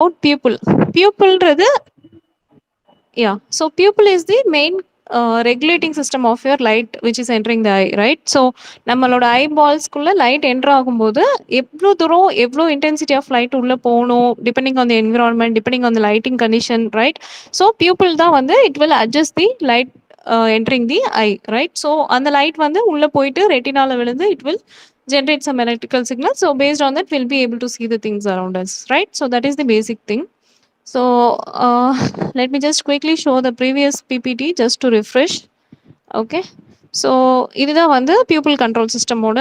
about pupil. Pupilன்றது so pupil is the main regulating system of your light which is entering the eye, right? So நம்மளோட ஐ பால்ஸ்க்குள்ள light enter ஆகும்போது எவ்வளோ தூரம் எவ்வளோ intensity of light உள்ள போகணும் depending on the environment depending on the lighting condition, right? So pupil தான் வந்து it will adjust the light entering the eye, right? So அந்த லைட் வந்து உள்ள போயிட்டு ரெட்டினால விழுந்து it will generate some electrical signal. So based on that we'll be able to see the things around us, right? So that is the basic thing. So let me just quickly show the previous PPT just to refresh. Okay. So இதுதான் வந்து pupil control system ஓட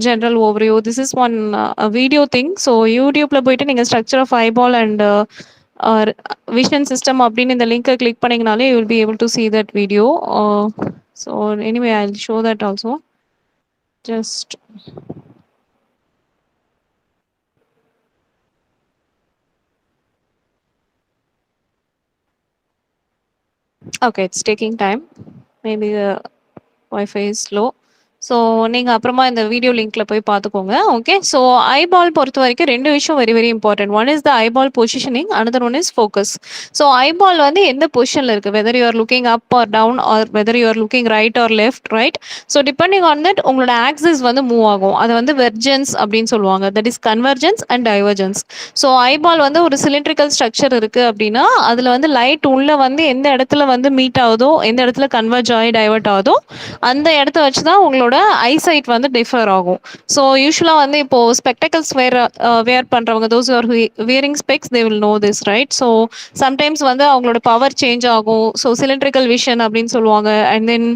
general overview. This is one video thing. So YouTubeல போயிட்டு நீங்க structure of eyeball and vision system அப்படின்னு இந்த லிங்கை click பண்ணீங்கனாலே you will be able to see that video. So anyway I'll show that also. Just okay, it's taking time. Maybe the Wi-Fi is slow. So நீங்கள் அப்புறமா இந்த video லிங்க்ல போய் பார்த்துக்கோங்க. Okay. So eyeball பொறுத்த வரைக்கும் ரெண்டு விஷயம் very very important. One is the eyeball positioning, another one is focus. So eyeball வந்து எந்த பொசிஷனில் இருக்குது, whether you are looking up or down or whether you are looking right or left, right? So depending on that உங்களோட axis வந்து move ஆகும். அதை வந்து vergence அப்படின்னு சொல்லுவாங்க. That is convergence and divergence. So eyeball வந்து ஒரு சிலிண்ட்ரிக்கல் ஸ்ட்ரக்சர் இருக்குது அப்படின்னா அதில் வந்து லைட் உள்ள வந்து எந்த இடத்துல வந்து மீட் ஆகுதோ, எந்த இடத்துல கன்வர்ஜ் ஆகி டைவர்ட் ஆகுதோ அந்த இடத்த வச்சு தான் உங்களோட ஐசைட் வந்து டிஃபர் ஆகும். ஸோ யூஸ்வலாக வந்து இப்போ ஸ்பெக்டக்கல்ஸ் வேர் பண்ணுறவங்க, those are wearing specs, they will know this, right? So sometimes வந்து அவங்களோட பவர் சேஞ்ச் ஆகும். ஸோ சிலிண்ட்ரிக்கல் விஷன் அப்படின்னு சொல்லுவாங்க. அண்ட் தென்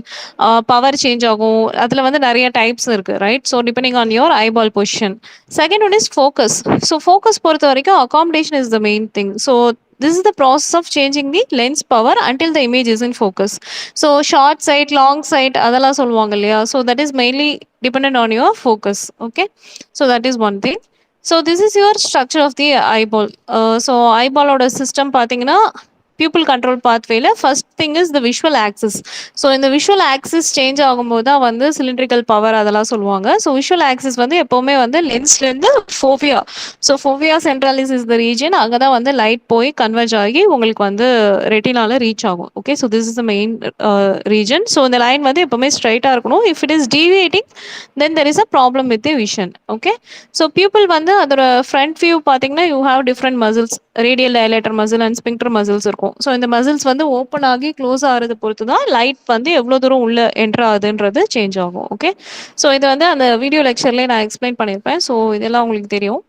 பவர் சேஞ்ச் ஆகும். அதில் வந்து நிறைய டைப்ஸ் இருக்கு, right? So depending on your eyeball position. Second one is focus. So focus பொறுத்த வரைக்கும் accommodation is the main thing. So this is the process of changing the lens power until the image is in focus. So short sight, long sight, adala solluvaanga illaya. So that is mainly dependent on your focus. Okay. So that is one thing. So this is your structure of the eyeball. So eyeball oda system pathina pupil control pathway la first thing is the visual axis. So in the visual axis change ஆகும்போது தான் வந்து cylindrical power அதெல்லாம் சொல்லுவாங்க. So visual axis வந்து எப்பவுமே வந்து லென்ஸ்ல இருந்து fovea, so fovea centralis is the region, அங்கே தான் வந்து லைட் போய் கன்வெர்ஜ் ஆகி உங்களுக்கு வந்து ரெட்டினால ரீச் ஆகும். Okay. So this is the main region. So இந்த லைன் வந்து எப்பவுமே ஸ்ட்ரைட்டாக இருக்கணும். If it is deviating then there is a problem with the vision. Okay. So pupil வந்து அதோட ஃப்ரண்ட் வியூ பார்த்தீங்கன்னா you have different muscles, radial dilator muscle and sphincter muscles இருக்கும். So இந்த மசில்ஸ் வந்து ஓப்பன் ஆகி க்ளோஸ் ஆகிறது பொறுத்து தான் லைட் வந்து எவ்வளோ தூரம் உள்ள என்ட்ரு ஆகுதுன்றது சேஞ்ச் ஆகும். ஓகே. ஸோ இது வந்து அந்த வீடியோ லெக்சர்லேயே நான் எக்ஸ்பிளைன் பண்ணியிருப்பேன். ஸோ இதெல்லாம் உங்களுக்கு தெரியும்.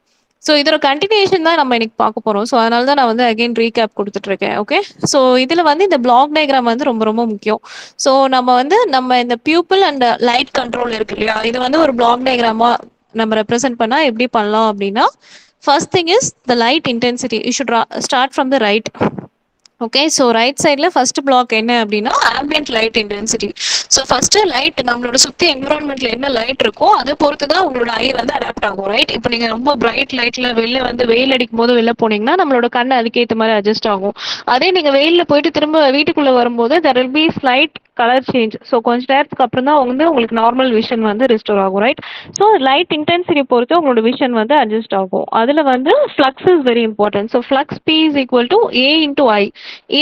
ஸோ இதோட கண்டினியூஷன் தான் நம்ம இன்னைக்கு பார்க்க போகிறோம். ஸோ அதனால தான் நான் வந்து அகைன் ரீகேப் கொடுத்துட்ருக்கேன். ஓகே. ஸோ இதில் வந்து இந்த பிளாக் டயக்ராம் வந்து ரொம்ப ரொம்ப முக்கியம். ஸோ நம்ம இந்த பியூப்பிள் அண்ட் லைட் கண்ட்ரோல் இருக்கு இல்லையா, இது வந்து ஒரு பிளாக் டயக்ராமா நம்ம ரெப்ரசென்ட் பண்ணால் எப்படி பண்ணலாம் அப்படின்னா, first thing is the light intensity. You should start from the right. Okay. So right சைடில் ஃபர்ஸ்ட் பிளாக் என்ன அப்படின்னா ambient light intensity. So first light நம்மளோட சுற்றி என்விரான்மெண்ட்ல என்ன லைட் இருக்கோ அதை பொறுத்து தான் உங்களோட ஐ வந்து அடாப்ட் ஆகும், ரைட்? இப்போ நீங்கள் ரொம்ப பிரைட் லைட்ல வெளில வந்து வெயில் அடிக்கும் போது வெளில போனீங்கன்னா நம்மளோட கண் அதுக்கேற்ற மாதிரி அட்ஜஸ்ட் ஆகும். அதே நீங்கள் வெயிலில் போயிட்டு திரும்ப வீட்டுக்குள்ளே வரும்போது there will be slight colour change. So கொஞ்ச நேரத்துக்கு அப்புறம் தான் வந்து உங்களுக்கு நார்மல் விஷன் வந்து ரிஸ்டோர் ஆகும், ரைட்? ஸோ லைட் இன்டென்சிட்டி பொறுத்து உங்களோட விஷன் வந்து அட்ஜஸ்ட் ஆகும். அதில் வந்து flux is very important. So flux P is equal to A into I.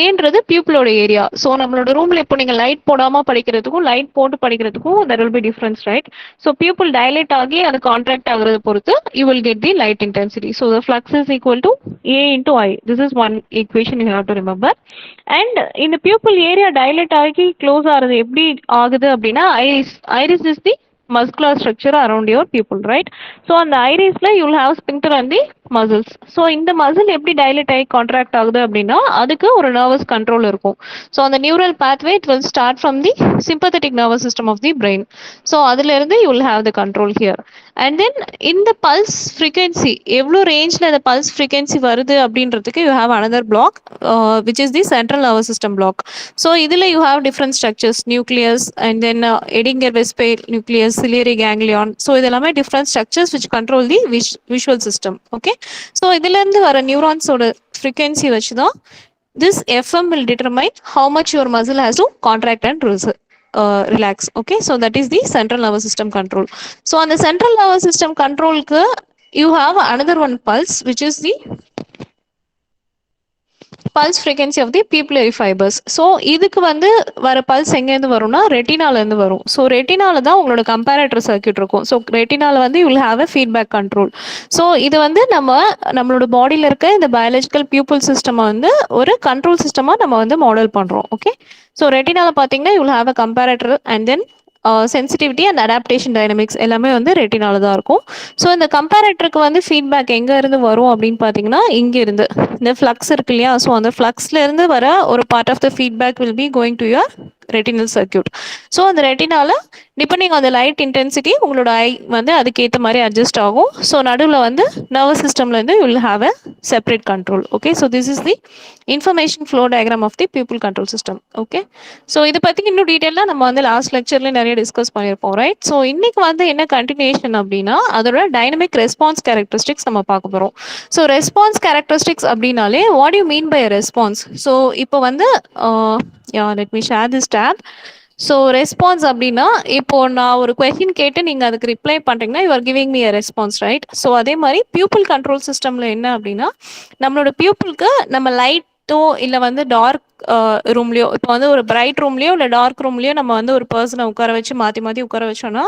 ஏன்றது பியூப்பிளோட ஏரியா. ஸோ நம்மளோட ரூம்ல இப்போ நீங்க லைட் போடாம படிக்கிறதுக்கும் லைட் போட்டு படிக்கிறதுக்கும் there will be difference, right? So pupil dilate ஆகி அது கான்ட்ராக்ட் ஆகுறத பொறுத்து you will get the light intensity. So the flux is equal to A into I. This is one equation you have to remember. And இந்த pupil area dilate ஆகி close ஆகுறது எப்படி ஆகுது அப்படின்னா iris is the muscular structure around your pupil, right? So on the irisல you will have sphincter and the muscles. So இந்த muscle எப்படி dilate ஆகி contract ஆகுது அப்படின்னா அதுக்கு ஒரு நர்வஸ் கண்ட்ரோல் இருக்கும். ஸோ அந்த neural pathway it will start from the sympathetic nervous system of the brain. So அதுல இருந்து you will have the control here. And then இந்த pulse frequency எவ்வளோ ரேஞ்சில் அந்த pulse frequency வருது அப்படின்றதுக்கு you have another block which is the central nervous system block. So இதில் you have different structures, nucleus and then Edinger-Westphal nucleus, ciliary ganglion. So இதெல்லாமே different structures which control the visual system. Okay. So இதிலிருந்து வர நியூரான்ஸோட frequency வச்சு தான் this FM will determine how much your muscle has to contract and relax. Okay. So that is the central nervous system control. So on the central nervous system control you have another one pulse which is the pulse frequency of the pupillary fibres. So இதுக்கு வந்து வர pulse எங்கேருந்து வரும்னா ரெட்டினாலேருந்து வரும். So ரெட்டினால தான் உங்களோட comparator circuit இருக்கும். So ரெட்டினால வந்து you will have a feedback control. So இது வந்து நம்மளோட பாடியில் இருக்க இந்த பயாலஜிக்கல் பியூபிள் சிஸ்டம் வந்து ஒரு கண்ட்ரோல் சிஸ்டமாக நம்ம வந்து மாடல் பண்ணுறோம். ஓகே, ஸோ ரெட்டினால பார்த்தீங்கன்னா you will have a comparator and then sensitivity and adaptation dynamics எல்லாமே வந்து ரெட்டினால தான் இருக்கும். ஸோ இந்த கம்பேரேட்டருக்கு வந்து ஃபீட்பேக் எங்கே இருந்து வரும் அப்படின்னு பார்த்தீங்கன்னா இங்கே இருந்து இந்த ஃப்ளக்ஸ் இருக்கு இல்லையா. ஸோ அந்த ஃப்ளக்ஸ்ல இருந்து வர ஒரு part of the feedback will be going to your retinal circuit. So அந்த ரெட்டினால depending on the light intensity உங்களோட ஐ வந்து அதுக்கேற்ற மாதிரி அட்ஜஸ்ட் ஆகும். ஸோ நடுவில் வந்து நர்வஸ் சிஸ்டம்லேருந்து you will have a separate control. Okay, so this is the information flow diagram of the pupil control system. Okay, so இதை பற்றி இன்னும் டீட்டெயிலாக நம்ம வந்து லாஸ்ட் லெக்சர்ல நிறைய டிஸ்கஸ் பண்ணியிருப்போம், ரைட். ஸோ இன்னைக்கு வந்து என்ன கண்டினியூஷன் அப்படின்னா அதோட டைனமிக் ரெஸ்பான்ஸ் கேரக்டரிஸ்டிக்ஸ் நம்ம பார்க்க போகிறோம். ஸோ ரெஸ்பான்ஸ் கேரக்டரிஸ்டிக்ஸ் அப்படின்னாலே what you mean by response. So இப்போ வந்து let me share this tab. So response அப்படின்னா இப்போ நான் ஒரு கொஸ்டின் கேட்டு நீங்கள் அதுக்கு ரிப்ளை பண்ணுறீங்கன்னா you are giving me a response, right. So அதே மாதிரி பியூபிள் கண்ட்ரோல் சிஸ்டமில் என்ன அப்படின்னா நம்மளோட பியூபிளுக்கு நம்ம லைட்டோ இல்லை வந்து டார்க் ரூம்லையோ, இப்போ வந்து ஒரு பிரைட் ரூம்லையோ இல்லை டார்க் ரூம்லையோ நம்ம வந்து ஒரு பர்சனை உட்கார வச்சு மாற்றி மாற்றி உட்கார வச்சோன்னா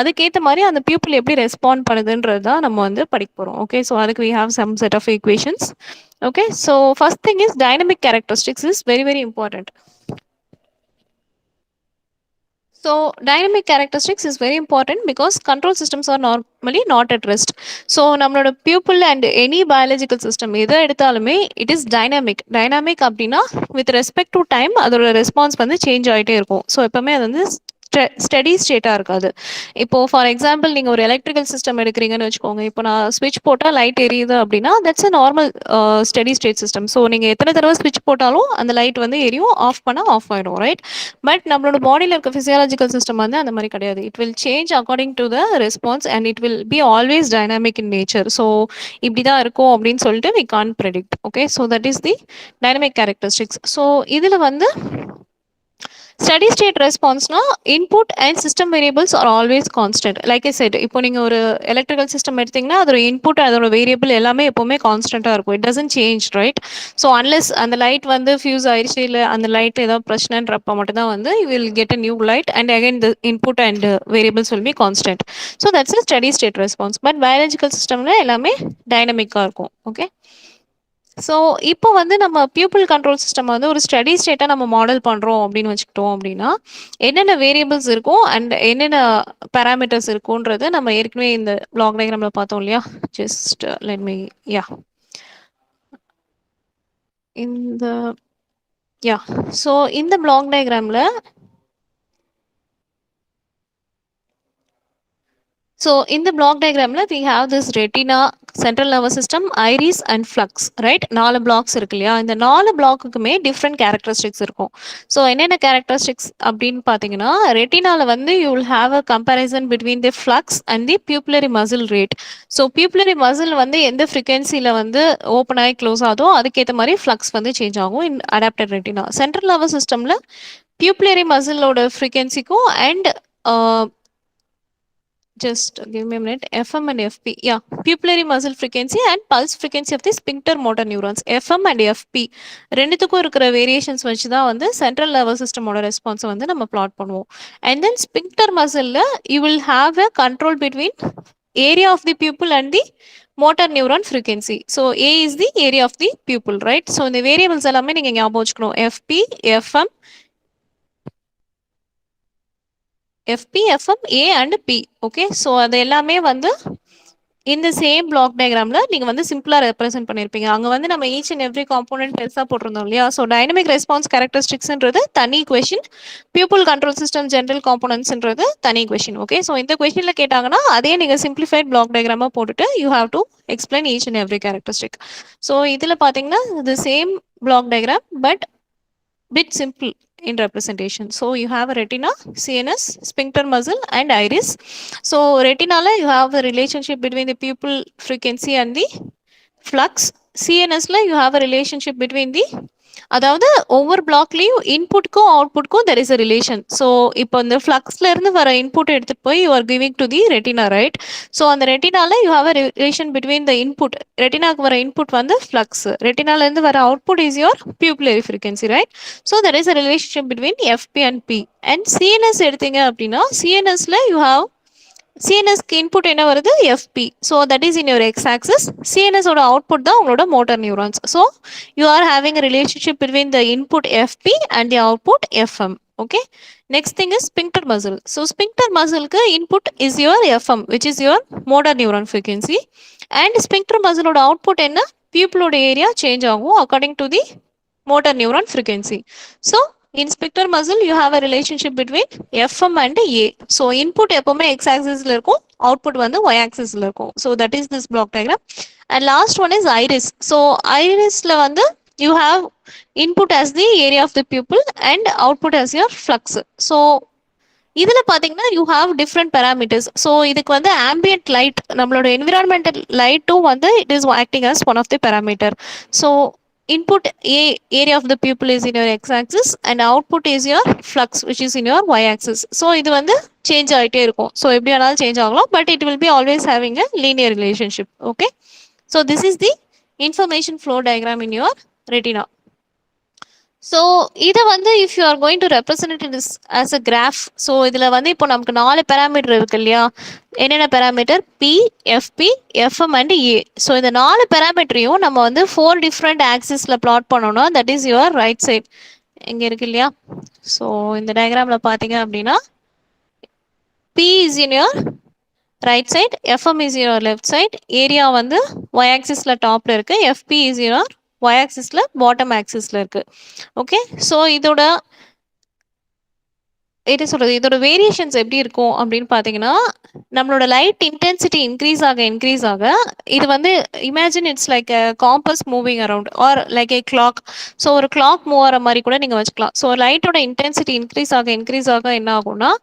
அதுக்கேற்ற மாதிரி அந்த பியூபிள் எப்படி ரெஸ்பாண்ட் பண்ணுதுன்றது தான் நம்ம வந்து படிக்க போகிறோம். ஓகே, ஸோ அதுக்கு we have some set of equations. Okay, so first thing is dynamic characteristics is very very important. So dynamic characteristics is very important because control systems are normally not at rest. So நம்மளோட pupil and any biological system எதை எடுத்தாலுமே it is dynamic. Dynamic அப்படின்னா with respect to time அதோட response வந்து change ஆகிட்டே இருக்கும். So எப்பவுமே அது வந்து ஸ்டெடி ஸ்டேட்டாக இருக்காது. இப்போ ஃபார் எக்ஸாம்பிள் நீங்கள் ஒரு எலக்ட்ரிக்கல் சிஸ்டம் எடுக்கிறீங்கன்னு வச்சுக்கோங்க. இப்போ நான் ஸ்விட்ச் போட்டால் லைட் எரியுது அப்படின்னா that's a normal steady state system. So நீங்கள் எத்தனை தடவை ஸ்விட்ச் போட்டாலும் அந்த லைட் வந்து எரியும், ஆஃப் பண்ணால் ஆஃப் ஆகிடும், ரைட். பட் நம்மளோட பாடியில் இருக்க ஃபிசியாலஜிக்கல் சிஸ்டம் வந்து அந்த மாதிரி கிடையாது. It will change according to the response and it will be always dynamic in nature. So இப்படி தான் இருக்கும் அப்படின்னு சொல்லிட்டு we can't predict. Okay, so that is the dynamic characteristics. So இதில் வந்து ஸ்டடி ஸ்டேட் ரெஸ்பான்ஸ்னா input and system variables are always constant. Like I said, இப்போ நீங்கள் ஒரு எலக்ட்ரிக்கல் சிஸ்டம் எடுத்தீங்கன்னா அதோட இன்புட் அதோட வேரியபிள் எல்லாமே எப்போவுமே கான்ஸ்டன்ட்டாக இருக்கும். It doesn't change, right. So unless அந்த லைட் வந்து ஃபியூஸ் ஆயிடுச்சு இல்லை அந்த லைட் ஏதாவது பிரச்சனைன்றப்ப மட்டும் தான் வந்து you will get a new light and again the input and variables will be constant. So that's a study state response. But biological சிஸ்டம்ல எல்லாமே டைனமிக்காக இருக்கும். ஓகே, ஸோ இப்போ வந்து நம்ம பியூபிள் கண்ட்ரோல் சிஸ்டம் வந்து ஒரு ஸ்டடி ஸ்டேட்டாக நம்ம மாடல் பண்ணுறோம் அப்படின்னு வச்சுக்கிட்டோம் அப்படின்னா என்னென்ன வேரியபிள்ஸ் இருக்கும் அண்ட் என்னென்ன பேராமீட்டர்ஸ் இருக்கும்ன்றது நம்ம ஏற்கனவே இந்த பிளாக் டயக்ராமில் பார்த்தோம் இல்லையா. ஜஸ்ட் லெட் மீ இந்த ஸோ இந்த black டயக்ராமில் So in the block diagram we have this retina, central nervous system, iris and flux, right. 4 blocks இருக்கு இல்லையா. இந்த 4 பிளாக்குக்குமே டிஃப்ரெண்ட் கேரக்டரிஸ்டிக்ஸ் இருக்கும். ஸோ என்னென்ன கேரக்டரிஸ்டிக்ஸ் அப்படின்னு பார்த்தீங்கன்னா ரெட்டினால வந்து you will have a comparison between the flux and the pupillary muscle rate. So pupillary muscle வந்து எந்த ஃப்ரீக்வன்சியில் வந்து ஓப்பன் ஆகி க்ளோஸ் ஆகுதோ அதுக்கேற்ற மாதிரி ஃப்ளக்ஸ் வந்து சேஞ்ச் ஆகும் இன் அடாப்டட் ரெட்டினா. சென்ட்ரல் நர்வஸ் சிஸ்டமில் பியூபிலரி மசிலோட ஃப்ரீக்வன்சிக்கும் and just give me a minute, FM and FP, pupillary muscle frequency and pulse frequency of the sphincter motor neurons, FM and FP ரெண்டுத்துக்கும் இருக்கிற variations வச்சு தான் வந்து சென்ட்ரல் நர்வஸ் சிஸ்டமோட ரெஸ்பான்ஸை வந்து நம்ம பிளாட் பண்ணுவோம். அண்ட் தென் ஸ்பிங்க்டர் மசில்ல you will have a control between area of the pupil and the motor neuron frequency. So A is the area of the pupil, right. So இந்த variables எல்லாமே நீங்கள் ஞாபகம் வச்சுக்கணும். FP, FM, FM, A and P. Okay, so அது எல்லாமே வந்து இந்த same block டயக்ராமில் நீங்கள் வந்து சிம்பிளாக ரெப்ரசென்ட் பண்ணியிருப்பீங்க. அங்கே வந்து நம்ம ஈச் அண்ட் எவ்ரி காம்போனன்ட் பெருசாக போட்டிருந்தோம் இல்லையா. ஸோ டைனமிக் ரெஸ்பான்ஸ் கேரக்டரிஸ்டிக்ஸ்ன்றது தனி question, pupil control system general காம்போனன்ட்ஸ்ன்றது தனி கொஷின். ஓகே, ஸோ இந்த கொஷினில் கேட்டாங்கன்னா அதே நீங்கள் சிம்பிளிஃபைட் பிளாக் டயக்ராமாக போட்டுட்டு you have to explain each and every characteristic. So இதில் பார்த்தீங்கன்னா இது same block diagram but bit simple in representation. So you have a retina, CNS, sphincter muscle and iris. So retina la you have a relationship between the pupil frequency and the flux. CNS la you have a relationship between the அதாவது ஒவ்வொரு பிளாக்லயும் இன்புட்க்கும் அவுட்புட்க்கும் there is a relation. So இப்போ இந்த ஃப்ளக்ஸ்ல இருந்து வர இன்புட் எடுத்துட்டு போய் you are giving to the retina, right? So அந்த ரெட்டினால you have a relation between the input. ரெட்டினாக்கு வர இன்புட் வந்து ஃப்ளக்ஸ், ரெட்டினால இருந்து வர output is your pupillary frequency, right? So there is a relationship between FP and P. And CNS எடுத்தீங்க அப்படின்னா சிஎன்எஸ்ல யூ ஹாவ் சிஎன்எஸ்க்கு இன்புட் என்ன வருது? FP. So that is in your X axis. சிஎன்எஸோட அவுட்புட் தான் உங்களோட motor neurons. So you are having relationship between the input FP and the output FM. Okay, next thing is sphincter muscle. So sphincter muscle ku input is your fm, which is your motor neuron frequency, and sphincter muscle oda output enna pupil oda area change agum according to the motor neuron frequency. So in sphincter muscle you have a relationship between fm and a. So input எப்பவுமே x axis ல இருக்கும், output வந்து y axis ல இருக்கும். So that is this block diagram. And last one is iris. So iris ல வந்து you have input as the area of the pupil and output as your flux. So இதில் பார்த்தீங்கன்னா you have different parameters. So இதுக்கு வந்து ambient light, நம்மளோட environmental லைட்டும் வந்து it is acting as one of the parameter. So input area of the pupil is in your x axis and output is your flux which is in your y axis. So இது வந்து change ஆகிட்டே இருக்கும். So எப்படி வேணாலும் change ஆகலாம், but it will be always having a linear relationship. Okay, so this is the information flow diagram in your retina. So இதை வந்து if you are going to represent it is as a graph. So இதில் வந்து இப்போ நமக்கு 4 parameter இருக்கு இல்லையா? என்னென்ன parameter? P, FP, FM and A. So இந்த 4 பேராமீட்டரையும் நம்ம வந்து 4 டிஃப்ரெண்ட் ஆக்சிஸில் பிளாட் பண்ணோம்னா that is your right side. இங்கே இருக்கு இல்லையா? ஸோ இந்த டயக்ராமில் பார்த்தீங்க அப்படின்னா P is in your right side, FM is your left side, area வந்து ஒய் ஆக்சிஸில் டாப்பில் இருக்குது, எஃப்பி இஸ் யுவர் ஒய் ஆக்சிஸில் பாட்டம் ஆக்சிஸில் இருக்குது. ஓகே, ஸோ இதோட என்ன சொல்கிறது, இதோட வேரியேஷன்ஸ் எப்படி இருக்கும் அப்படின்னு பார்த்தீங்கன்னா, நம்மளோட லைட் இன்டென்சிட்டி இன்க்ரீஸ் ஆக இது வந்து imagine it's like a compass moving around or like a clock. So ஒரு கிளாக் மூவ் ஆகிற மாதிரி கூட நீங்கள் வச்சுக்கலாம். ஸோ லைட்டோட இன்டென்சிட்டி இன்க்ரீஸ் ஆக என்ன ஆகும்னா,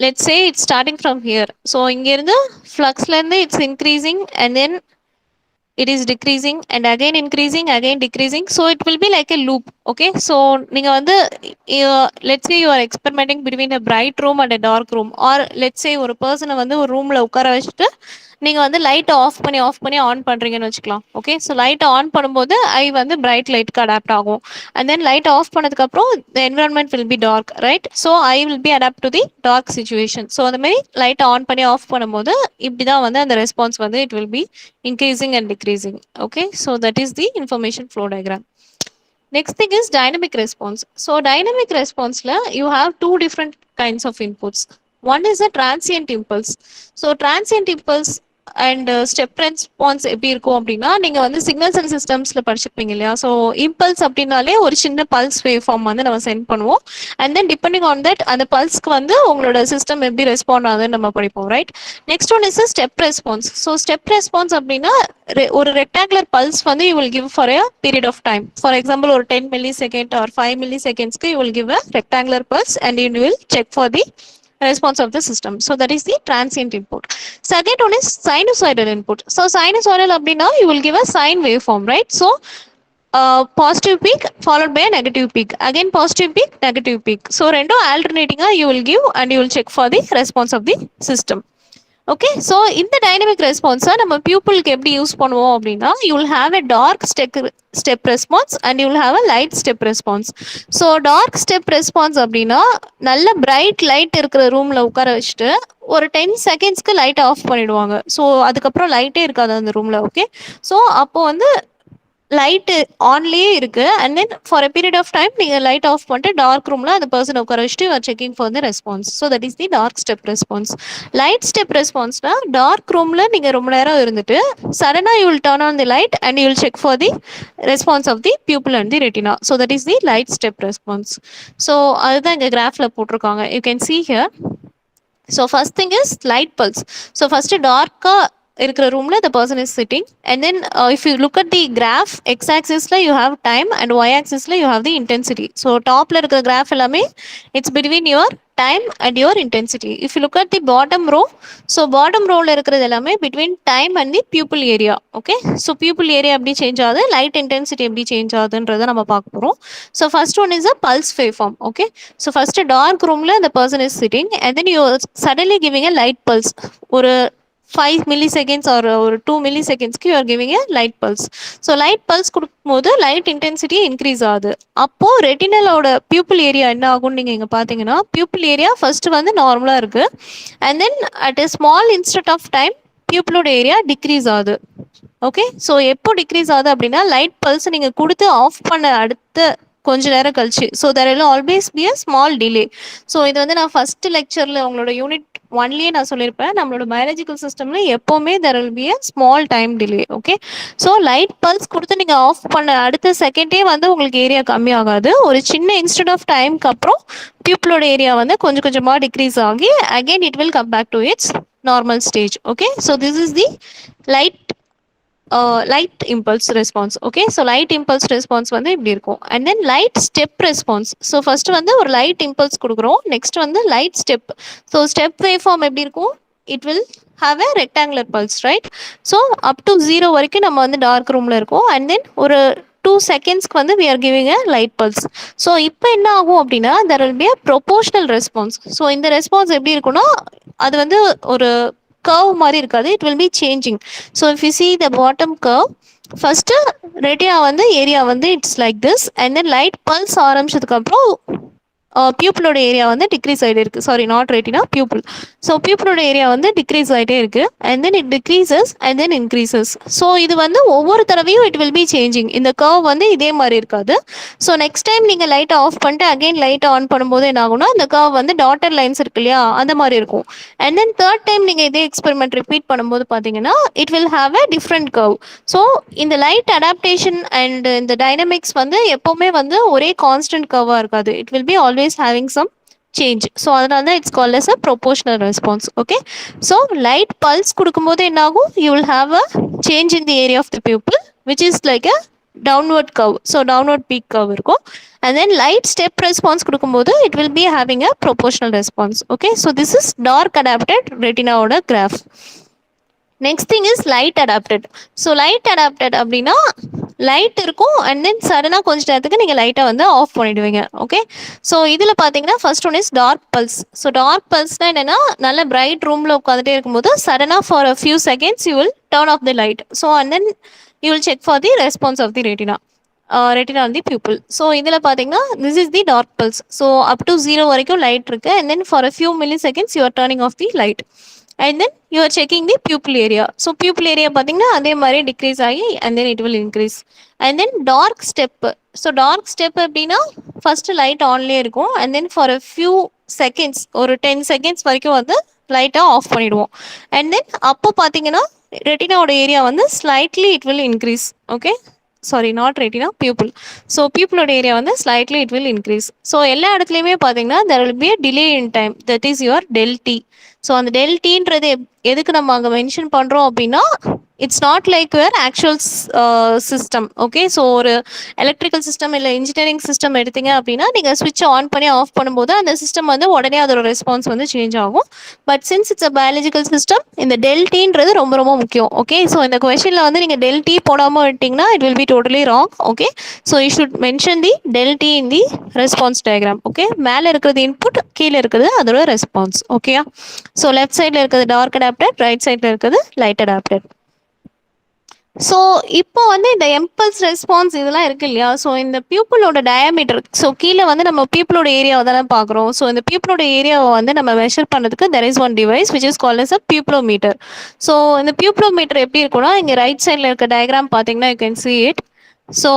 let's say it's starting from here. So இங்கேருந்து ஃப்ளக்ஸ்லேருந்து it's increasing and then it is decreasing and again increasing, again decreasing. So it will be like a loop. Okay, so நீங்க வந்து let's say you are experimenting between a bright room and a dark room, or let's say ஒரு பர்சனை வந்து ஒரு ரூம்ல உட்கார வச்சுட்டு நீங்கள் வந்து லைட்டை ஆஃப் பண்ணி ஆன் பண்ணுறீங்கன்னு வச்சுக்கலாம். ஓகே, ஸோ லைட்டை ஆன் பண்ணும்போது ஐ வந்து பிரைட் லைட்டுக்கு அடாப்ட் ஆகும். அண்ட் தென் லைட்டை ஆஃப் பண்ணதுக்கப்புறம் the environment will be dark, right? So I will be adapt to the dark situation. So அந்த மாதிரி லைட்டை ஆன் பண்ணி ஆஃப் பண்ணும்போது இப்படி தான் வந்து அந்த ரெஸ்பான்ஸ் வந்து it will B increasing and decreasing. Okay, so that is the information flow diagram. Next thing is dynamic response. So dynamic response la you have 2 different kinds of inputs. One is a transient impulse. So transient impulse and step response எப்படி இருக்கும் அப்படின்னா, நீங்கள் வந்து signals and சிஸ்டம்ஸில் படிச்சிருப்பீங்க இல்லையா? So impulse அப்படின்னாலே ஒரு சின்ன பல்ஸ் வேவ் ஃபார்ம் வந்து நம்ம சென்ட் பண்ணுவோம். And then depending on that அந்த பல்ஸ்க்கு வந்து உங்களோட சிஸ்டம் எப்படி ரெஸ்பாண்ட் ஆகுதுன்னு நம்ம படிப்போம், right? Next one is step response. So step response அப்படின்னா ஒரு ரெக்டாங்குலர் பல்ஸ் வந்து you will give for a period of time. For example, ஒரு 10 millisecond or 5 milliseconds you will give a rectangular pulse and you will check for the response of the system. So that is the transient input. Second one is sinusoidal input. So sinusoidal அப்படின்னா you will give a sine waveform, right? So positive peak followed by a negative peak, again positive peak, negative peak. So ரெண்டும் alternating you will give and you will check for the response of the system. Okay, so இந்த dynamic ரெஸ்பான்ஸை நம்ம பியூப்பிளுக்கு எப்படி use பண்ணுவோம் அப்படின்னா, you will have a dark step response and you will have a light step response. So dark step response அப்படின்னா நல்ல bright light இருக்கிற ரூமில் உட்கார வச்சுட்டு ஒரு 10 செகண்ட்ஸ்க்கு லைட் ஆஃப் பண்ணிடுவாங்க. ஸோ அதுக்கப்புறம் லைட்டே இருக்காது அந்த ரூமில். ஓகே, ஸோ அப்போ வந்து லைட்டு ஆன்லேயே இருக்கு and then for a period of time நீங்கள் லைட் ஆஃப் பண்ணிட்டு டார்க் ரூமில் அந்த பர்சன் உட்கார வச்சுட்டு you are checking for the response. So that is the dark step response. Light step ரெஸ்பான்ஸ்னா டார்க் ரூமில் நீங்கள் ரொம்ப நேரம் இருந்துட்டு சடனாக you will turn on the light and you will check for the response of the pupil and the retina. So that is the light step response. So அதுதான் இங்கே கிராஃபில் போட்டிருக்காங்க. You can see here. So first thing is light pulse. So first dark இருக்கிற ரூம்ல the person is sitting, and then if you look at the graph, x axis ல you have time and y axis ல you have the intensity. So டாப்ல இருக்கிற graph எல்லாமே it's between your time and your intensity. If you look at the bottom row, so bottom rowல இருக்கிறது எல்லாமே between time and the pupil area. Okay, so pupil area எப்படி change ஆகுது, light intensity எப்படி change ஆகுதுன்றதை நம்ம பார்க்க போறோம். So first one is a pulse waveform. Okay, so first dark roomல the person is sitting, and then you are suddenly giving a light pulse. ஒரு 5 milliseconds or ஒரு 2 millisecondsக்கு you are giving a light pulse. So light pulse கொடுக்கும்போது light intensity increase ஆகுது. அப்போ ரெட்டினலோட pupil area என்ன ஆகும்னு நீங்க இங்க பாத்தீங்கன்னா, pupil area first வந்து நார்மலா இருக்கு, and then at a small instant of time pupil area decrease ஆகுது. ஓகே, ஸோ எப்போ டிக்ரீஸ் ஆகுது அப்படின்னா, லைட் பல்ஸ் நீங்கள் கொடுத்து ஆஃப் பண்ண அடுத்த கொஞ்ச நேரம் கழிச்சு, so there will always be a small delay. So இது வந்து நான் ஃபர்ஸ்ட் லெக்சரில் உங்களோட யூனிட் ஒன்லேயே நான் சொல்லியிருப்பேன், நம்மளோட பயாலஜிக்கல் சிஸ்டமில் எப்போவுமே there will be a small time delay. Okay, so light pulse கொடுத்து நீங்கள் ஆஃப் பண்ண அடுத்த செகண்டே வந்து உங்களுக்கு ஏரியா கம்மி ஆகாது. ஒரு சின்ன இன்ஸ்டன்ட் ஆஃப் டைம்க்கு அப்புறம் பியூப்பிளோட ஏரியா வந்து கொஞ்சம் கொஞ்சமாக டிக்ரீஸ் ஆகி again it will come back to its normal stage. Okay, so this is the light light impulse response. Okay, so light impulse response வந்து இப்படி இருக்கும். And then light step response. So first வந்து ஒரு light impulse கொடுக்குறோம், next வந்து light step. So step waveform எப்படி இருக்கும், it will have a rectangular pulse, right? So up to 0 வரைக்கும் நம்ம வந்து டார்க் ரூம்ல இருக்கோம், and then ஒரு 2 செகண்ட்ஸ்க்கு வந்து we are giving a light pulse. So இப்போ என்ன ஆகும் அப்படின்னா, there will be a proportional response. So இந்த ரெஸ்பான்ஸ் எப்படி இருக்குன்னா, அது வந்து ஒரு curve மாதிரி இருக்காது, it will be changing. So if you see the bottom curve, first retina வந்து ஏரியா வந்து it's like this, and then light pulse ஆரம்பிச்சதுக்கு அப்புறம் பியூப்பிளோட ஏரியா வந்து டிக்ரீஸ் ஆகிட்டே இருக்கு. Sorry, not retina, pupil. So பியூப்பிளோட ஏரியா வந்து டிக்ரீஸ் ஆகிட்டே இருக்கு, and then it decreases and then increases. So இது வந்து ஒவ்வொரு தடவையும் இட் வில் பி சேஞ்சிங். இந்த கர்வ் வந்து இதே மாதிரி இருக்காது. ஸோ நெக்ஸ்ட் டைம் நீங்கள் லைட்டை ஆஃப் பண்ணிட்டு அகைன் லைட்டை ஆன் பண்ணும்போது என்ன ஆகும்னா, இந்த கர்வ் வந்து டாட்டர் லைன்ஸ் இருக்கு இல்லையா, அந்த மாதிரி இருக்கும். அண்ட் தென் தேர்ட் டைம் நீங்கள் இதே எக்ஸ்பெரிமெண்ட் ரிப்பீட் பண்ணும்போது பார்த்தீங்கன்னா, it will have a different curve. So இந்த லைட் அடாப்டேஷன் அண்ட் இந்த டைனமிக்ஸ் வந்து எப்போவுமே வந்து ஒரே கான்ஸ்டன்ட் கர்வாக இருக்காது. It will be always having some change. So அதனால தான் it's called as a proportional response. Okay, so light pulse கொடுக்கும்போது என்ன ஆகும், you will have a change in the area of the pupil which is like a downward curve. So downward peak curve இருக்கும். And then light step response கொடுக்கும்போது it will be having a proportional response. Okay, so this is dark adapted retina ஓட graph. Next thing is light adapted. So light adapted அப்படின்னா, light இருக்கும் and then சடனாக கொஞ்ச நேரத்துக்கு நீங்கள் லைட்டை வந்து ஆஃப் பண்ணிடுவீங்க. ஓகே, ஸோ இதில் பார்த்தீங்கன்னா first one is dark pulse. So dark பல்ஸ்னால் என்னென்னா, நல்ல பிரைட் ரூமில் உட்காந்துட்டே இருக்கும்போது சடனாக for a few seconds you will turn off the light. So and then you will check for the response of the retina on the pupil. So இதில் பார்த்தீங்கன்னா this is the dark pulse. So up to 0 வரைக்கும் light இருக்குது, and then for a few milliseconds you are turning of the light, and then you are checking the pupil area. So pupil area பார்த்தீங்கன்னா அதே மாதிரி degrees ஆகி and then it will increase. And then dark step. So dark step அப்படின்னா first light ஆன்லேயே இருக்கும், and then for a few seconds, ஒரு 10 seconds வரைக்கும் வந்து லைட்டை ஆஃப் பண்ணிடுவோம். அண்ட் தென் அப்போ பார்த்தீங்கன்னா ரெட்டினாவோட ஏரியா வந்து slightly it will increase. Okay, sorry, not retina, pupil. So பியூப்பிளோட ஏரியா வந்து slightly it will increase. So எல்லா இடத்துலையுமே பார்த்தீங்கன்னா there will be a delay in time, that is your del T. So அந்த டெல் டீன்றது எதுக்கு நம்ம அங்கே மென்ஷன் பண்ணுறோம் அப்படின்னா, it's not like your actual system. Okay, so ஒரு எலக்ட்ரிக்கல் சிஸ்டம் இல்லை இன்ஜினியரிங் சிஸ்டம் எடுத்தீங்க அப்படின்னா, நீங்கள் ஸ்விட்ச் ஆன் பண்ணி ஆஃப் பண்ணும்போது அந்த சிஸ்டம் வந்து உடனே அதோட ரெஸ்பான்ஸ் வந்து சேஞ்ச் ஆகும். But since it's a biological system, இந்த டெல் டீன்றது ரொம்ப ரொம்ப முக்கியம். ஓகே, ஸோ இந்த கொஸ்டினில் வந்து நீங்கள் டெல் டி போடாமல் விட்டிங்கன்னா it will be totally wrong. Okay, so you should mention the del T in the response diagram. Okay, மேலே இருக்கிறது இன்புட், கீழே இருக்கிறது அதோட ரெஸ்பான்ஸ். ஓகேயா, ஸோ லெஃப்ட் சைடில் இருக்கிறது டார்க் அடாப்டட், ரைட் சைடில் இருக்கிறது லைட் அடாப்டட். ஸோ இப்போ வந்து இந்த எம்பல்ஸ் ரெஸ்பான்ஸ் இதெல்லாம் இருக்கு இல்லையா, ஸோ இந்த பியூப்பிளோட டயாமீட்டர், ஸோ கீழே வந்து நம்ம பியூப்பிளோட ஏரியாவை தானே பார்க்குறோம். ஸோ இந்த பியூப்பிளோட ஏரியாவை வந்து நம்ம மெஷர் பண்ணுறதுக்கு there is one device which is called as a pupillometer. So இந்த பியூப்ளோமீட்டர் எப்படி இருக்குன்னா, இங்கே ரைட் சைடில் இருக்க டயக்ராம் பார்த்தீங்கன்னா you can see it. So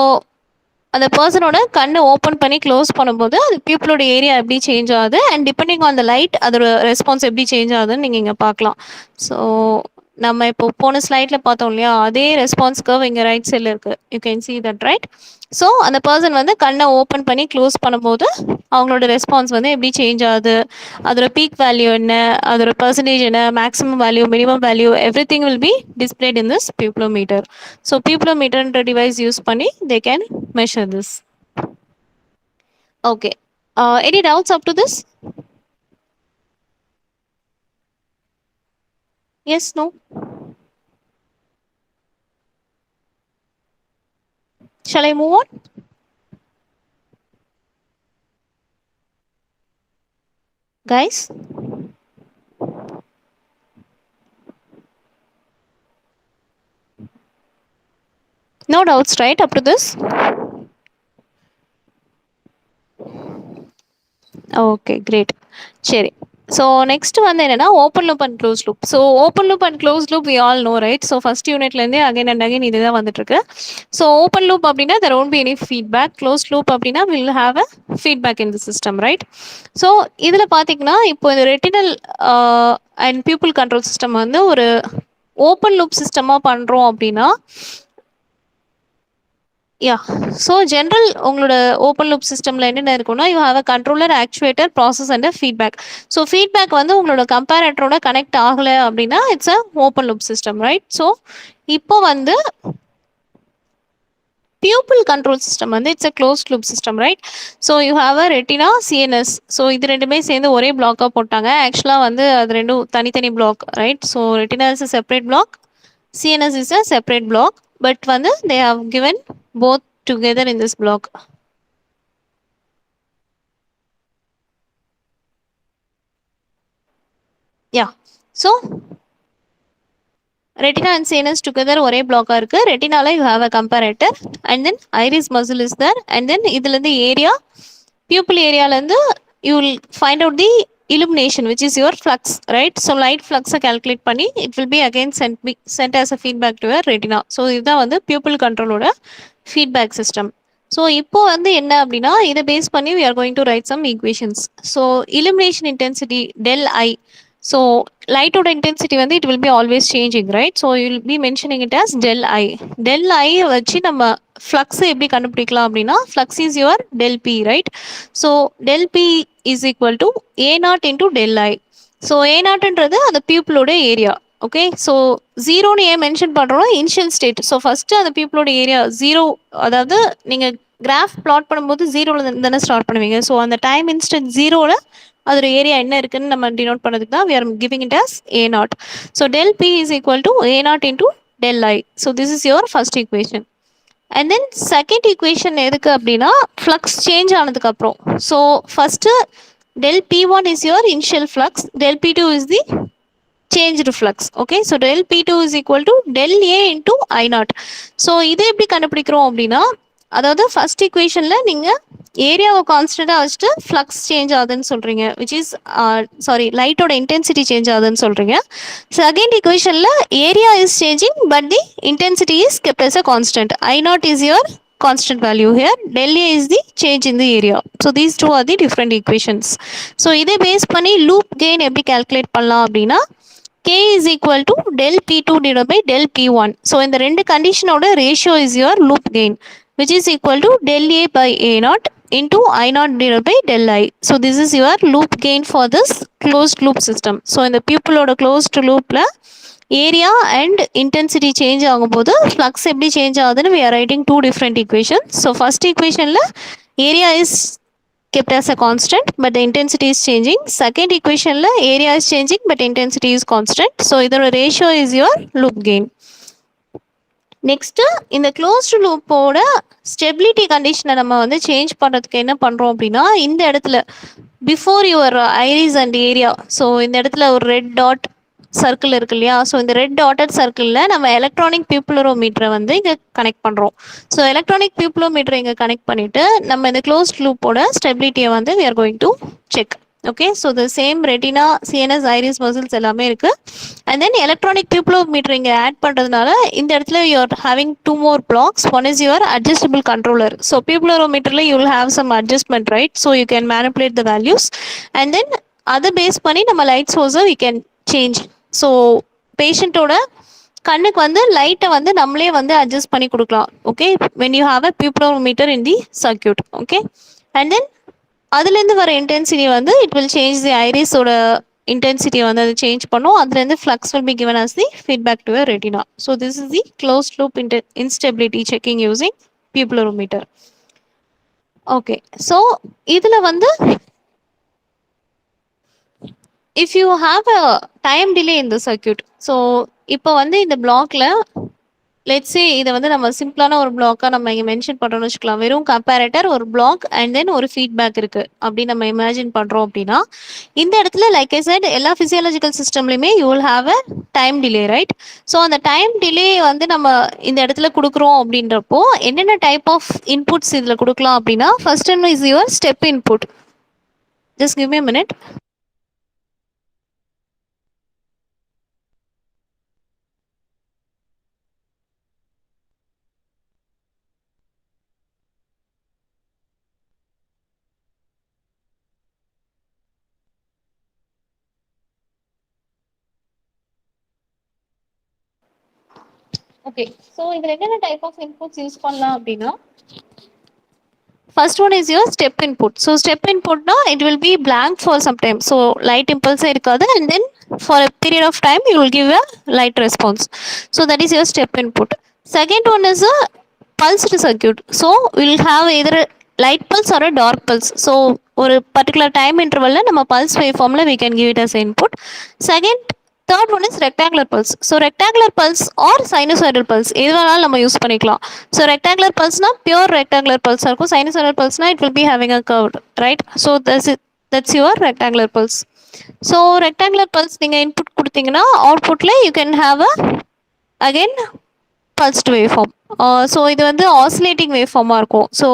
அந்த பர்சனோட கண்ணை ஓப்பன் பண்ணி க்ளோஸ் பண்ணும்போது அது பியூப்பிளோட ஏரியா எப்படி சேஞ்ச் ஆகுது, and depending on the light அதோட ரெஸ்பான்ஸ் எப்படி சேஞ்ச் ஆகுதுன்னு நீங்கள் இங்கே பார்க்கலாம். ஸோ நம்ம இப்போ போன ஸ்லைட்ல பார்த்தோம் இல்லையா? அதே ரெஸ்பான்ஸ் கர்வ் இங்க ரைட் சைட்ல இருக்கு. You can see that right? So அந்த பெர்சன் வந்து கண்ண ஓப்பன் பண்ணி க்ளோஸ் பண்ணும்போது, அவங்களோட ரெஸ்பான்ஸ் வந்து எப்படி சேஞ்ச் ஆகுது? அதோட பீக் வேல்யூ என்ன? அதோட பெர்சன்டேஜ் என்ன? Maximum value, minimum value everything will be displayed in this pupillometer. So pupillometerன்ற டிவைஸ் யூஸ் பண்ணி they can measure this. Okay. Any doubts up to this? Yes, no? Shall I move on? Guys? No doubts, right, up to this? Okay, great. சரி. So next வந்து என்னன்னா open loop and close loop. So open loop and close loop we all know right. So first யூனிட்லேருந்தே again and again இதுதான் வந்துட்டு இருக்கு. So open loop அப்படின்னா there won't be any feedback. க்ளோஸ் லூப் அப்படின்னா will have a feedback in the system, right? So இதில் பார்த்தீங்கன்னா இப்போ இந்த retinal and pupil control system வந்து ஒரு ஓப்பன் லூப் சிஸ்டமாக பண்ணுறோம் அப்படின்னா யா ஸோ ஜென்ரல் உங்களோட ஓப்பன் லூப் சிஸ்டமில் என்னென்ன இருக்குன்னா you have a controller, actuator, process and feedback. So feedback வந்து உங்களோட கம்பேரட்டரோட கனெக்ட் ஆகலை அப்படின்னா it's a open loop system, right? So இப்போ வந்து பியூப்பிள் கண்ட்ரோல் சிஸ்டம் வந்து it's a closed loop system, right? So you have a retina, CNS. So இது ரெண்டுமே சேர்ந்து ஒரே பிளாக்காக போட்டாங்க. ஆக்சுவலாக வந்து அது ரெண்டும் தனித்தனி block, right? So retina is a separate block, CNS is a separate block, but வந்து they have given both together in this block. Yeah. So retina and CNS together ஒரே பிளாக்கா இருக்கு. ரெட்டினால you have a comparator and then iris muscle is there and then இதுல இருந்து area pupil ஏரியால இருந்து you will find out the illumination which is your flux, right? So light flux calculate பண்ணி it will be again sent as a feedback to your retina. So இதுதான் வந்து pupil control ஓட feedback system. So இப்போ வந்து என்ன அப்படின்னா இதை base பண்ணி we are going to write some equations. So illumination intensity del I. So லைட்டோட இன்டென்சிட்டி வந்து it will be always changing, right? So you will be mentioning it as del I. Del I வச்சு நம்ம flux எப்படி கண்டுபிடிக்கலாம் அப்படின்னா flux is your del P, right? So del P is equal to A naught into del I. So A நாட்ன்றது அந்த பியூப்பிளோட area. Okay, so ஜீரோன்னு ஏன் மென்ஷன் பண்ணுறோம்? Initial state. ஸோ ஃபஸ்ட்டு அந்த பியூப்பிளோட ஏரியா ஜீரோ, அதாவது நீங்கள் கிராஃப் பிளாட் பண்ணும்போது ஜீரோவில் தானே ஸ்டார்ட் பண்ணுவீங்க. ஸோ அந்த டைம் இன்ஸ்டன்ட் ஜீரோவில் அதோட ஏரியா என்ன இருக்குன்னு நம்ம டினோட் பண்ணதுக்கு தான் we are giving it as a naught. So del p is equal to a naught into del I. So this is your first equation. And then second equation எதுக்கு அப்படின்னா flux change ஆனதுக்கு அப்புறம். So first del p1 is your initial flux, del p2 is the changed flux. Okay, so del p2 is equal to del a into I naught. So இதை எப்படி கண்டுபிடிக்கிறோம் அப்படின்னா அதாவது first ஈக்குவேஷன்ல நீங்க ஏரியாவை கான்ஸ்டன்டா வச்சுட்டு ஃப்ளக்ஸ் சேஞ்ச் ஆகுதுன்னு சொல்றீங்க, விச் இஸ் சாரி லைட்டோட இன்டென்சிட்டி சேஞ்ச் ஆகுதுன்னு சொல்றீங்க. செகண்ட் ஈக்குவேஷன்ல area is changing but the intensity is kept as a constant. I naught is your constant value here, del A is the change in the area. So these two are the different equations. So இதை base பண்ணி loop gain எப்படி calculate பண்ணலாம் அப்படின்னா K is equal to del P2 divided by del P1. So இந்த ரெண்டு கண்டிஷனோட ratio is your loop gain, which is equal to del A by A naught into I naught divided by del I. So this is your loop gain for this closed loop system. So இந்த பியூப்பிளோட closed loopல area and intensity change ஆகும்போது flux எப்படி change ஆகுதுன்னு we are writing two different equations. So first equationல area is kept as a constant but the intensity is changing. Second equation la area is changing but intensity is constant. So either ratio is your loop gain. Next in the closed loop oda stability condition நம்ம வந்து change பண்றதுக்கு என்ன பண்றோம் அப்படின்னா இந்த இடத்துல before your iris and area, so இந்த இடத்துல ஒரு red dot சர்க்கிள் இருக்கு இல்லையா? ஸோ இந்த ரெட் டாட்டட் சர்க்கிளில் நம்ம எலக்ட்ரானிக் பியூப்புலரோமீட்டரை வந்து இங்கே கனெக்ட் பண்ணுறோம். ஸோ எலக்ட்ரானிக் பியூப்புலோமீட்டரை இங்கே கனெக்ட் பண்ணிவிட்டு நம்ம இந்த க்ளோஸ்ட் லூப்போட ஸ்டெபிலிட்டியை வந்து we are going to check. Okay, so the same retina, CNS, iris muscles எல்லாமே இருக்குது. அண்ட் தென் எலக்ட்ரானிக் பியூப்புலோமீட்டர் இங்கே ஆட் பண்ணுறதுனால இந்த இடத்துல you are having two more blocks. One is your adjustable controller. So பியூப்புலரோமீட்டரில் you will have some adjustment, right? So you can manipulate the values and then அதை base பண்ணி நம்ம light சோர்ஸை we can change. So பேஷண்ட்டோட கண்ணுக்கு வந்து லைட்டை வந்து நம்மளே வந்து அட்ஜஸ்ட் பண்ணி கொடுக்கலாம். Okay, when you have a pupillometer in the circuit. Okay, and then அதுலேருந்து வர இன்டென்சிட்டி வந்து இட் வில் சேஞ்ச் தி ஐரிஸோட இன்டென்சிட்டியை வந்து அது சேஞ்ச் பண்ணும். அதுலேருந்து flux will be given as the feedback to retina. So this is the close loop instability checking using pupillometer. Okay, so இதில் வந்து if you have a time delay in the circuit, so இப்போ வந்து இந்த பிளாக்ல let's say இதை வந்து நம்ம சிம்பிளான ஒரு பிளாக்காக நம்ம இங்கே மென்ஷன் பண்ணுறோம்னு வச்சுக்கலாம். வெறும் கம்பேரேட்டர், ஒரு பிளாக் அண்ட் தென் ஒரு ஃபீட்பேக் இருக்குது அப்படின்னு நம்ம இமேஜின் பண்ணுறோம் அப்படின்னா, இந்த இடத்துல லைக் ஐ செட் எல்லா ஃபிசியாலஜிக்கல் சிஸ்டம்லையுமே you will have a time delay, right? So அந்த டைம் டிலே வந்து நம்ம இந்த இடத்துல கொடுக்குறோம் அப்படின்றப்போ என்னென்ன டைப் ஆஃப் இன்புட்ஸ் இதில் கொடுக்கலாம் அப்படின்னா, first one is your step input. Just give me a minute. Okay, so இதில் என்னென்ன டைப் ஆஃப் இன்புட்ஸ் யூஸ் பண்ணலாம் அப்படின்னா, first one is your step input. So step input na it will be blank for some time. So light impulse irukadu and then for a period of time you will give a light response. So that is your step input. Second one is a pulsed circuit. So we will have either a light pulse or a dark pulse. So ஒரு particular time interval நம்ம pulse waveform we can give it as input. Second, third one is rectangular pulse. So rectangular pulse or sinusoidal pulse எது வேணாலும் நம்ம use பண்ணிக்கலாம். So rectangular pulse na pure rectangular pulse இருக்கும். Sinusoidal pulse na it will be having a curved, right? So that's your rectangular pulse. So rectangular pulse நீங்க input கொடுத்தீங்கன்னா outputல you can have a again pulsed waveform. So இது வந்து oscillating வேவ்ஃபார்மாக இருக்கும். So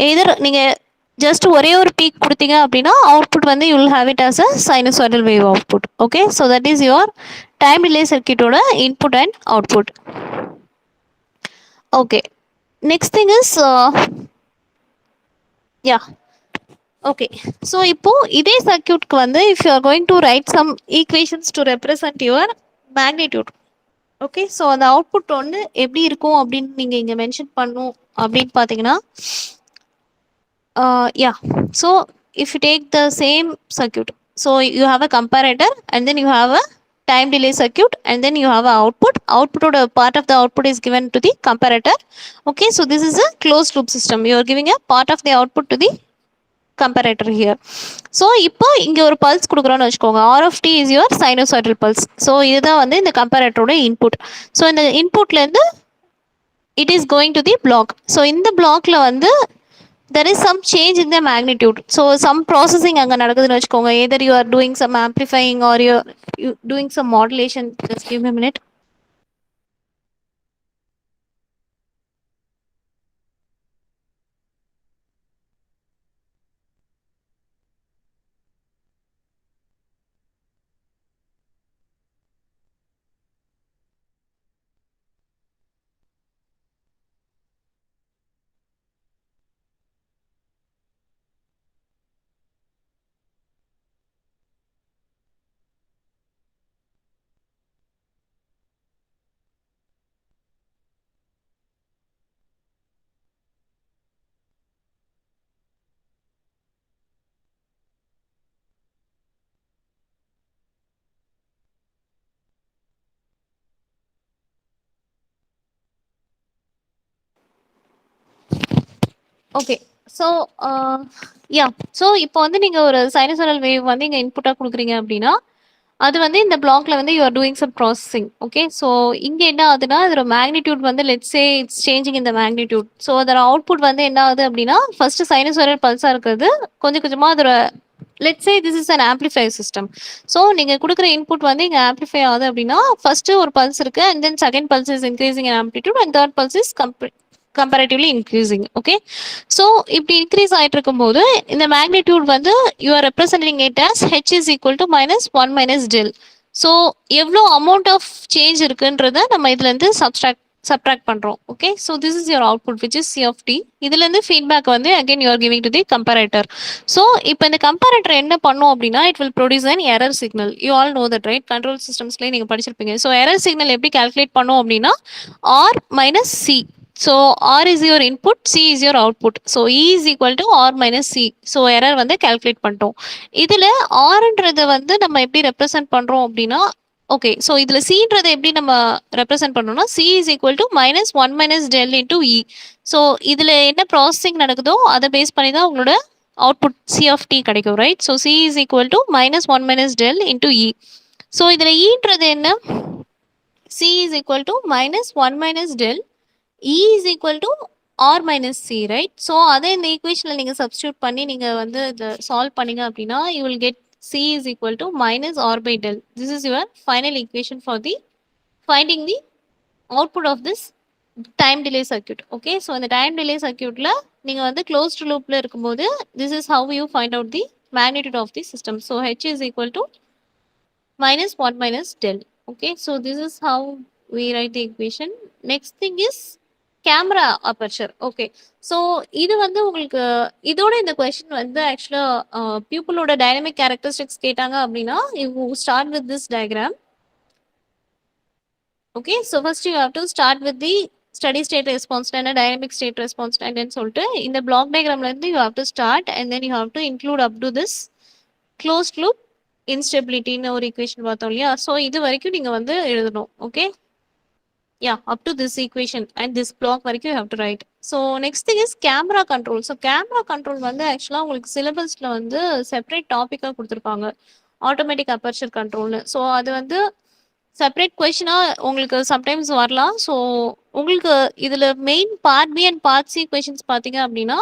எதர் நீங்கள் just ஒரே ஒரு peak கொடுத்தீங்க அப்படின்னா அவுட்புட் வந்து you will have it as a sinusoidal wave output. Okay, so that is your time delay சர்க்கியூட்டோட input and output. Okay, next thing is yeah okay, so இப்போ இதே சர்க்கியூட்க்கு வந்து if you are going to write some equations to represent your magnitude. Okay, so அந்த output வந்து எப்படி இருக்கும் அப்படின்னு நீங்கள் இங்கே மென்ஷன் பண்ணும் அப்படின்னு பார்த்தீங்கன்னா, yeah so if you take the same circuit, so you have a comparator and then you have a time delay circuit and then you have a output or part of the output is given to the comparator. Okay, so this is a closed loop system. You are giving a part of the output to the comparator here. So இப்போ இங்க ஒரு pulse கொடுக்குறோம்னு வச்சுக்கோங்க. R of t is your sinusoidal pulse. So இதுதான் வந்து இந்த கம்பேரட்டரோட input. So இந்த இன்புட்ல இருந்து it is going to the block. So இந்த பிளாக்ல வந்து there is some change in the magnitude. So some processing அங்க நடக்குதுன்னு வச்சுக்கோங்க. Either you are doing some amplifying or you doing some modulation. Just give me a minute. Okay, so yeah so இப்போ வந்து நீங்கள் ஒரு சைனசாய்டல் வேவ் வந்து இங்கே இன்புட்டாக கொடுக்குறீங்க அப்படின்னா அது வந்து இந்த பிளாக்ல வந்து you are doing some processing. Okay, so இங்கே என்ன ஆகுதுன்னா அதோட மேக்னிடியூட் வந்து லெட்ஸ் சே இட்ஸ் சேஞ்சிங் இந்த மேக்னிடியூட். ஸோ அதோட அவுட்புட் வந்து என்ன ஆகுது அப்படின்னா ஃபர்ஸ்ட் சைனசாய்டல் பல்ஸாக இருக்கிறது கொஞ்சம் கொஞ்சமாக அதோட let's say this is an amplifier system. So நீங்கள் கொடுக்குற இன்புட் வந்து இங்கே ஆம்பிளிஃபை ஆகுது அப்படின்னா ஃபர்ஸ்ட் ஒரு பல்ஸ் இருக்கு and then second pulse is increasing in amplitude and third pulse is comparatively increasing. Okay, so இப்படி இன்க்ரீஸ் ஆயிட்டு இருக்கும்போது இந்த மேக்னிடியூட் வந்து you are representing it as h is equal to minus 1 minus del. So எவ்வளோ amount of change இருக்குன்றத நம்ம இதுல இருந்து சப்ட்ராக்ட் பண்றோம். Okay. So this is your output which is C of T. இதுலேருந்து ஃபீட்பேக் வந்து again you are giving to the comparator. So இப்போ இந்த கம்பேரேட்டர் என்ன பண்ணும் அப்படின்னா it will produce an error signal. You all know that right, control சிஸ்டம்ஸ்லேயே நீங்கள் படிச்சிருப்பீங்க. ஸோ எரர் சிக்னல் எப்படி கால்குலேட் பண்ணோம் அப்படின்னா R minus C. So R is your input, C is your output. So E is equal to R minus C. So error வந்து calculate பண்ணிட்டோம். இதில் ஆர்ன்றது வந்து நம்ம எப்படி ரெப்ரசென்ட் பண்ணுறோம் அப்படின்னா ஓகே. ஸோ இதில் சீன்றதை எப்படி நம்ம ரெப்ரசென்ட் பண்ணோம்னா C is equal to minus one minus del into E. So இதில் என்ன ப்ராசஸிங் நடக்குதோ அதை பேஸ் பண்ணி தான் உங்களோட அவுட்புட் சி ஆஃப் டி கிடைக்கும் right. So C is equal to minus one minus del into E. So இதில் ஈன்றது என்ன, C is equal to minus one minus del, E is equal to R minus C right. So அதை இந்த ஈக்குவேஷனில் நீங்கள் substitute பண்ணி நீங்கள் வந்து இதை சால்வ் பண்ணீங்க அப்படின்னா you will get C is equal to minus R by del. This is your final equation for the finding the output of this time delay circuit. Okay, so in the time delay circuit la நீங்க வந்து closed loop ல இருக்கும்போது this is how you find out the magnitude of the system. So H is equal to minus 1 minus del. Okay, so this is how we write the equation. Next thing is camera aperture. Okay. So இது வந்து உங்களுக்கு இதோட இந்த question வந்து ஆக்சுவலாக பியூப்பிளோட dynamic characteristics கேட்டாங்க அப்படின்னா you start with this diagram. Okay. So first you have to start with the steady state response என்ன, டைனமிக் ஸ்டேட் ரெஸ்பான்ஸ் என்னன்னு சொல்லிட்டு இந்த பிளாக் டயக்ராம்ல இருந்து you have to start and then you have to include up to this closed loop இன்ஸ்டெபிலிட்டின்னு ஒரு equation பார்த்தோம் இல்லையா. ஸோ இது வரைக்கும் நீங்கள் வந்து எழுதணும். Okay. Yeah, up to this equation and this block வரைக்கும் you have to write. So next thing is camera control. So camera control வந்து ஆக்சுவலாக உங்களுக்கு சிலபஸில் வந்து செப்பரேட் டாப்பிக்காக கொடுத்துருப்பாங்க, ஆட்டோமேட்டிக் அபர்ச்சர் கண்ட்ரோல்னு. ஸோ அது வந்து செப்பரேட் கொஷினாக உங்களுக்கு சம்டைம்ஸ் வரலாம். ஸோ உங்களுக்கு இதில் main part B and part C questions பார்த்தீங்க அப்படின்னா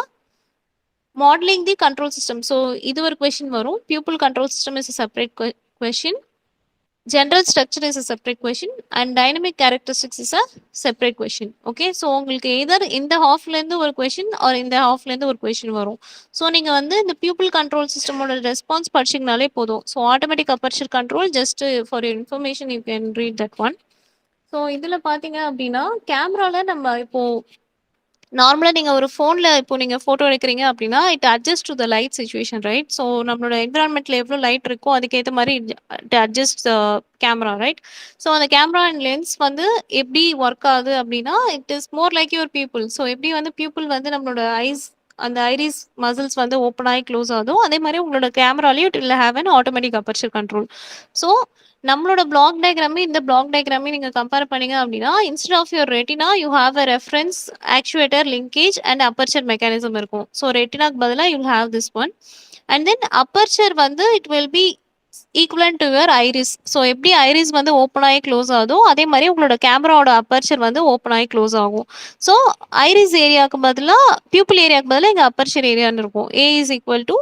modeling the control system. So இது ஒரு கொஷின் வரும். Pupil control system is a separate question. General structure is a separate question and dynamic characteristics is a separate question. Okay, so உங்களுக்கு either இந்த ஹாஃப்ல இருந்து ஒரு question or இந்த ஹாஃப்ல இருந்து ஒரு question வரும். ஸோ நீங்க வந்து இந்த pupil control system ஓட ரெஸ்பான்ஸ் படிச்சிங்கனாலே போதும். So automatic aperture control just for your information you can read that one. So இதில் பார்த்தீங்க அப்படின்னா கேமராவில் நம்ம இப்போ நார்மலாக நீங்கள் ஒரு ஃபோனில் இப்போ நீங்கள் ஃபோட்டோ எடுக்கிறீங்க அப்படின்னா it adjust to the light situation right. So நம்மளோட என்விரான்மெண்ட்டில் எவ்வளோ லைட் இருக்கோ அதுக்கேற்ற மாதிரி it adjust camera right. So அந்த கேமரா அண்ட் லென்ஸ் வந்து எப்படி ஒர்க் ஆகுது அப்படின்னா it is more like your pupil. So எப்படி வந்து பீப்புள் வந்து நம்மளோட ஐஸ் அந்த ஐரிஸ் மசில்ஸ் வந்து ஓப்பன் ஆகி க்ளோஸ் ஆகுதோ அதே மாதிரி உங்களோட கேமராலையும் it will have an automatic aperture control. So நம்மளோட பிளாக் டயக்ராமே இந்த பிளாக் டயக்ராமே நீங்க கம்பேர் பண்ணீங்க அப்படின்னா instead of your retina you have a reference actuator linkage and aperture mechanism இருக்கும். ஸோ ரெட்டினாக்கு பதிலாக you have this one and then aperture வந்து it will be equivalent to your iris. So எப்படி iris வந்து open ஆகி close ஆகுதோ அதே மாதிரி உங்களோட கேமராவோட அப்பர்ச்சர் வந்து ஓப்பன் ஆகி க்ளோஸ் ஆகும். ஸோ ஐரிஸ் ஏரியாவுக்கு பதிலாக பியூப்பிள் ஏரியாவுக்கு பதிலாக இங்கே அப்பர்ச்சர் ஏரியான்னு இருக்கும். A is equal to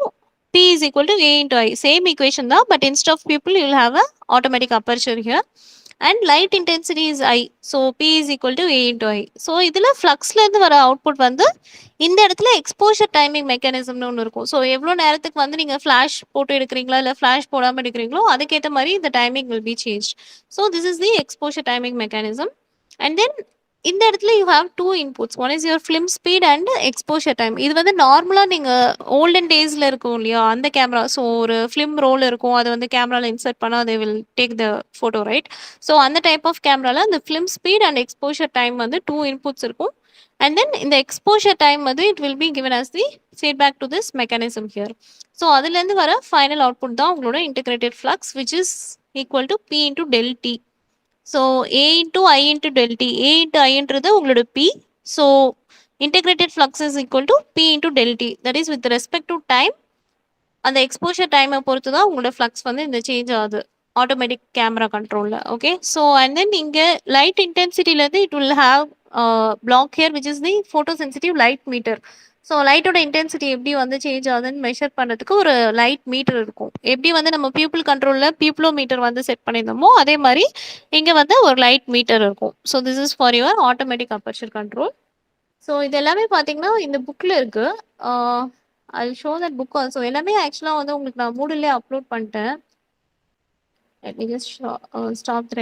P is equal to A into I. Same equation தான், but instead of pupil, you will have a automatic aperture here. And light intensity is I. So P is equal to A into I. So இதில் ஃப்ளக்ஸ்ல இருந்து வர output வந்து இந்த இடத்துல exposure timing மெக்கானிசம்னு ஒன்று இருக்கும். So எவ்வளோ நேரத்துக்கு வந்து நீங்கள் ஃப்ளாஷ் போட்டு எடுக்கிறீங்களா இல்லை ஃப்ளாஷ் போடாமல் எடுக்கிறீங்களோ அதுக்கேற்ற மாதிரி இந்த timing will be change. So this is the exposure timing mechanism. And then இந்த இடத்துல you have two inputs. One is your film speed and exposure time. இது வந்து நார்மலாக நீங்கள் ஓல்டன் டேஸில் இருக்கும் இல்லையா அந்த கேமரா. ஸோ ஒரு ஃபிலிம் ரோல் இருக்கும், அதை வந்து கேமராவில் இன்சர்ட் பண்ணால் they will take the photo right. So அந்த டைப் ஆஃப் கேமராவில் அந்த film speed and exposure time வந்து டூ இன்புட்ஸ் இருக்கும். அண்ட் தென் இந்த எக்ஸ்போஷர் டைம் வந்து it will B given as the feedback to this mechanism here. So அதுலேருந்து வர final output தான் உங்களோட integrated flux which is equal to P into del T. So A into I into del T. A into I என்றது உங்களோட P. So integrated flux is equal to P into del T. That is with respect to time. அந்த exposure டைமை பொறுத்து தான் உங்களோட flux வந்து இந்த change ஆகுது ஆட்டோமேட்டிக் கேமரா கண்ட்ரோலில். ஓகே. ஸோ அண்ட் தென் இங்கே லைட் இன்டென்சிட்டிலேருந்து it will have block here which is the photo sensitive light meter. So லைட்டோட இன்டென்சிட்டி எப்படி வந்து சேஞ்ச் ஆகுதுன்னு மெஷர் பண்ணுறதுக்கு ஒரு லைட் மீட்டர் இருக்கும். எப்படி வந்து நம்ம பியூப்பிள் கண்ட்ரோலில் பியூப்ளோ மீட்டர் வந்து செட் பண்ணியிருந்தோமோ அதே மாதிரி இங்கே வந்து ஒரு லைட் மீட்டர் இருக்கும். So this is for your automatic aperture control. So இது எல்லாமே பார்த்தீங்கன்னா இந்த புக்கில் இருக்குது. I show that book also. எல்லாமே ஆக்சுவலாக வந்து உங்களுக்கு நான் மூடிலே அப்லோட் பண்ணிட்டேன். Let me just stop the